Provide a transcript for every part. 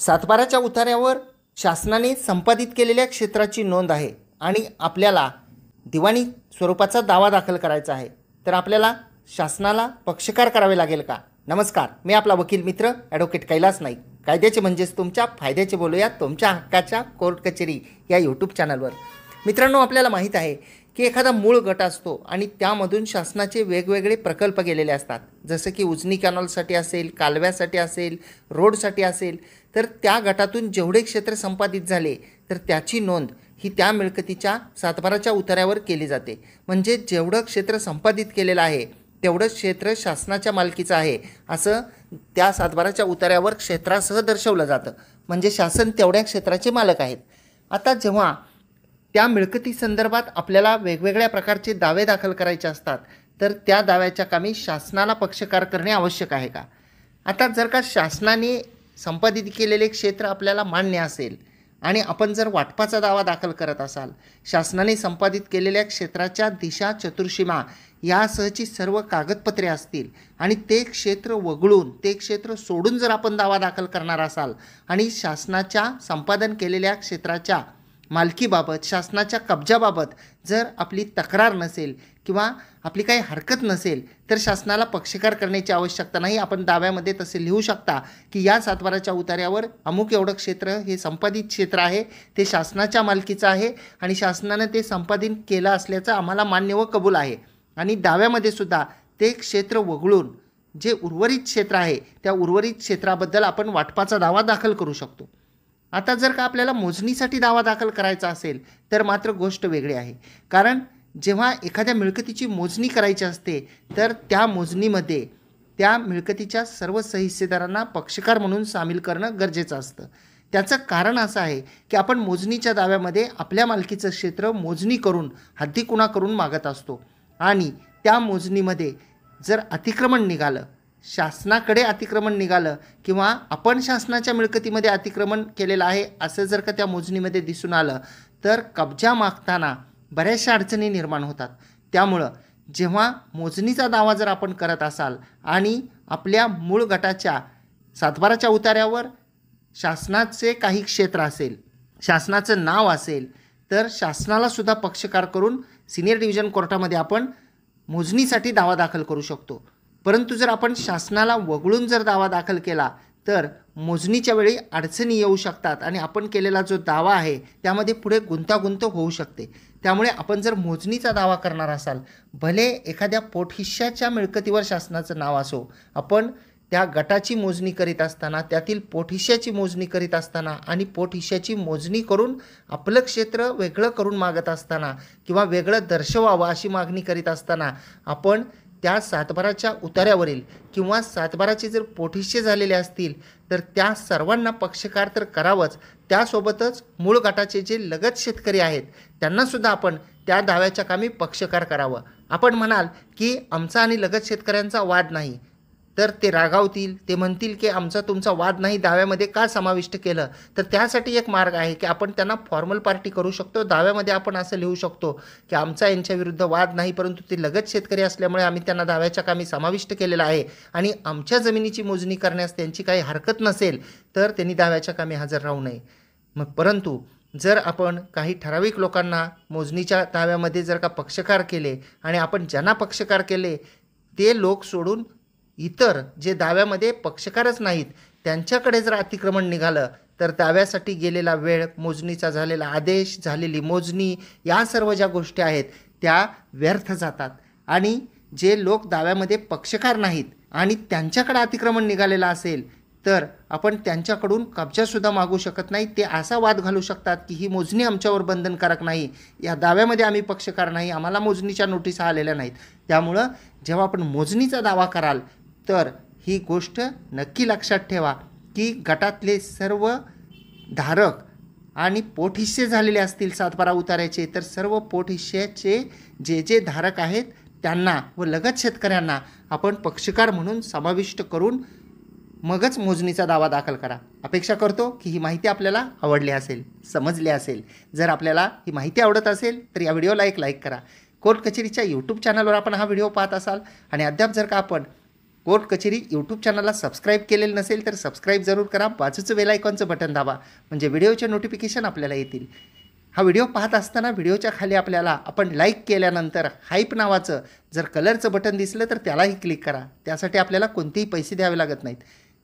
सातबाराच्या उतार्यावर शासनाने संपादित केलेल्या क्षेत्राची नोंद आहे आणि आपल्याला दिवाणी स्वरूपाचा दावा दाखल करायचा आहे, तर आपल्याला शासनाला पक्षकार करावे लागेल का? नमस्कार, मी आपला वकील मित्र ॲडव्होकेट कैलास नाईक. कायद्याचे म्हणजेच तुमच्या फायद्याचे बोलूया तुमच्या हक्काच्या कोर्ट कचेरी या यूट्यूब चॅनलवर. मित्रांनो, आपल्याला माहीत आहे की एखादा मूळ गट असतो आणि त्यामधून शासनाचे वेगवेगळे प्रकल्प गेलेले असतात. जसं की उजनी कॅनॉलसाठी असेल, कालव्यासाठी असेल, रोडसाठी असेल, तर त्या गटातून जेवढे क्षेत्र संपादित झाले तर त्याची नोंद ही त्या मिळकतीच्या सातबाराच्या उतार्यावर केली जाते. म्हणजे जेवढं क्षेत्र संपादित केलेलं आहे तेवढं क्षेत्र शासनाच्या मालकीचं आहे असं त्या सातबाराच्या उतार्यावर क्षेत्रासह दर्शवलं जातं. म्हणजे शासन तेवढ्या क्षेत्राचे मालक आहेत. आता जेव्हा त्या मिळकती संदर्भात आपल्याला वेगवेगळ्या प्रकारचे दावे दाखल करायचे असतात, तर त्या दाव्याच्या कामी शासनाला पक्षकार करणे आवश्यक आहे का? आता जर का शासनाने संपादित केलेले क्षेत्र आपल्याला मान्य असेल आणि आपण जर वाटपाचा दावा दाखल करत असाल, शासनाने संपादित केलेल्या क्षेत्राच्या दिशा चतुर्सीमा यासहची सर्व कागदपत्रे असतील आणि ते क्षेत्र वगळून ते क्षेत्र सोडून जर आपण दावा दाखल करणार असाल आणि शासनाच्या संपादन केलेल्या क्षेत्राच्या मालकीबाबत, शासनाच्या कब्जाबाबत जर आपली तक्रार नसेल किंवा आपली काही हरकत नसेल, तर शासनाला पक्षकार करण्याची आवश्यकता नाही. आपण दाव्यामध्ये तसे लिहू शकता की या सातबाराच्या उतार्यावर अमुक एवढं क्षेत्र हे संपादित क्षेत्र आहे, ते शासनाच्या मालकीचं आहे आणि शासनानं ते संपादित केलं असल्याचं आम्हाला मान्य व कबूल आहे. आणि दाव्यामध्ये सुद्धा ते क्षेत्र वगळून जे उर्वरित क्षेत्र आहे त्या उर्वरित क्षेत्राबद्दल आपण वाटपाचा दावा दाखल करू शकतो. आता जर का आपल्याला मोजणीसाठी दावा दाखल करायचा असेल तर मात्र गोष्ट वेगळी आहे. कारण जेव्हा एखाद्या मिळकतीची मोजणी करायची असते तर त्या मोजणीमध्ये त्या मिळकतीच्या सर्व सहिस्सेदारांना पक्षकार म्हणून सामील करणं गरजेचं असतं. त्याचं कारण असं आहे की आपण मोजणीच्या दाव्यामध्ये आपल्या मालकीचं क्षेत्र मोजणी करून हद्दीकुणा करून मागत असतो आणि त्या मोजणीमध्ये जर अतिक्रमण निघालं, शासनाकडे अतिक्रमण निघालं किंवा आपण शासनाच्या मिळकतीमध्ये अतिक्रमण केलेलं आहे असं जर का त्या मोजणीमध्ये दिसून आलं, तर कब्जा मागताना बऱ्याचशा अडचणी निर्माण होतात. त्यामुळं जेव्हा मोजणीचा दावा जर आपण करत असाल आणि आपल्या मूळ गटाच्या सातबाराच्या उतार्यावर शासनाचे काही क्षेत्र असेल, शासनाचं नाव असेल, तर शासनाला सुद्धा पक्षकार करून सिनियर डिव्हिजन कोर्टामध्ये आपण मोजणीसाठी दावा दाखल करू शकतो. परंतु जर आपण शासनाला वगळून जर दावा दाखल केला तर मोजणीच्या वेळी अडचणी येऊ शकतात आणि आपण केलेला जो दावा आहे त्यामध्ये पुढे गुंतागुंत होऊ शकते. त्यामुळे आपण जर मोजणीचा दावा करणार असाल, भले एखाद्या पोटहिश्श्याच्या मिळकतीवर शासनाचं नाव असो, आपण त्या गटाची मोजणी करीत असताना, त्यातील पोटहिश्श्याची मोजणी करीत असताना आणि पोटहिश्श्याची मोजणी करून आपलं क्षेत्र वेगळं करून मागत असताना किंवा वेगळं दर्शवावं अशी मागणी करीत असताना आपण त्या सातबाराच्या उतार्यावरील किंवा सातबाराचे जर पोटहिश्शे झालेले असतील तर त्या सर्वांना पक्षकार तर करावंच. त्यासोबतच मूळ गटाचे जे लगत शेतकरी आहेत त्यांनासुद्धा आपण त्या दाव्याच्या कामी पक्षकार करावं. आपण म्हणाल की आमचा आणि लगत शेतकऱ्यांचा वाद नाही, तर ते रागावतील, ते म्हणतील की आमचा तुमचा वाद नाही दाव्यामध्ये का समाविष्ट केलं. तर त्यासाठी एक मार्ग आहे की आपण त्यांना फॉर्मल पार्टी करू शकतो. दाव्यामध्ये आपण असं लिहू शकतो की आमचा यांच्याविरुद्ध वाद नाही, परंतु ते लगत शेतकरी असल्यामुळे आम्ही त्यांना दाव्याच्या कामी समाविष्ट केलेलं आहे आणि आमच्या जमिनीची मोजणी करण्यास त्यांची काही हरकत नसेल तर त्यांनी दाव्याच्या कामी हजर राहू नये. मग परंतु जर आपण काही ठराविक लोकांना मोजणीच्या दाव्यामध्ये जर का पक्षकार केले आणि आपण ज्यांना पक्षकार केले ते लोक सोडून इतर जे दाव्यामध्ये पक्षकारच नाहीत त्यांच्याकडे जर अतिक्रमण निघालं तर दाव्यासाठी गेलेला वेळ, मोजणीचा झालेला आदेश, झालेली मोजणी या सर्व ज्या गोष्टी आहेत त्या व्यर्थ जातात. आणि जे लोक दाव्यामध्ये पक्षकार नाहीत आणि त्यांच्याकडे अतिक्रमण निघालेलं असेल तर आपण त्यांच्याकडून कब्जासुद्धा मागू शकत नाही. ते असा वाद घालू शकतात की ही मोजणी आमच्यावर बंधनकारक नाही, या दाव्यामध्ये आम्ही पक्षकार नाही, आम्हाला मोजणीच्या नोटीस आलेल्या नाहीत. त्यामुळं जेव्हा आपण मोजणीचा दावा कराल तर ही गोष्ट नक्की लक्षात ठेवा की गटातले सर्व धारक आणि पोटहिश्शे झालेले असतील सातबारा उतार्याचे, तर सर्व पोटहिश्श्याचे जे जे धारक आहेत त्यांना व लगत शेतकऱ्यांना आपण पक्षकार म्हणून समाविष्ट करून मगच मोजणीचा दावा दाखल करा. अपेक्षा करतो की ही माहिती आपल्याला आवडली असेल, समजली असेल. जर आपल्याला ही माहिती आवडत असेल तर या व्हिडिओला एक लाईक करा. कोर्ट कचेरीच्या यूट्यूब चॅनलवर आपण हा व्हिडिओ पाहत असाल आणि अद्याप जर का आपण कोर्ट कचेरी यूट्यूब चॅनलला सबस्क्राईब केलेलं नसेल तर सबस्क्राईब जरूर करा. बाजूचं बेल आयकॉनचं बटन दाबा म्हणजे व्हिडिओचे नोटिफिकेशन आपल्याला येतील. हा व्हिडिओ पाहत असताना व्हिडिओच्या खाली आपल्याला आपण लाईक केल्यानंतर हाईप नावाचं जर कलरचं बटन दिसलं तर त्यालाही क्लिक करा. त्यासाठी आपल्याला कोणतेही पैसे द्यावे लागत नाहीत.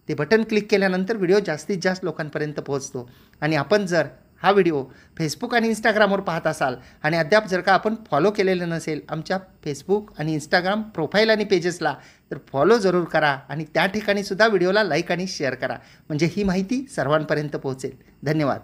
ते बटन क्लिक केल्यानंतर व्हिडिओ जास्तीत जास्त लोकांपर्यंत पोहोचतो. आणि आपण जर हा व्हिडिओ फेसबुक आणि इंस्टाग्रामवर पाहत असाल आणि अद्याप जर का आपण फॉलो केलेलं नसेल आमच्या फेसबुक आणि इंस्टाग्राम प्रोफाईल आणि पेजेसला, तर फॉलो जरूर करा आणि त्या ठिकाणी सुद्धा व्हिडिओला लाईक आणि शेअर करा म्हणजे ही माहिती सर्वांपर्यंत पोहोचेल. धन्यवाद.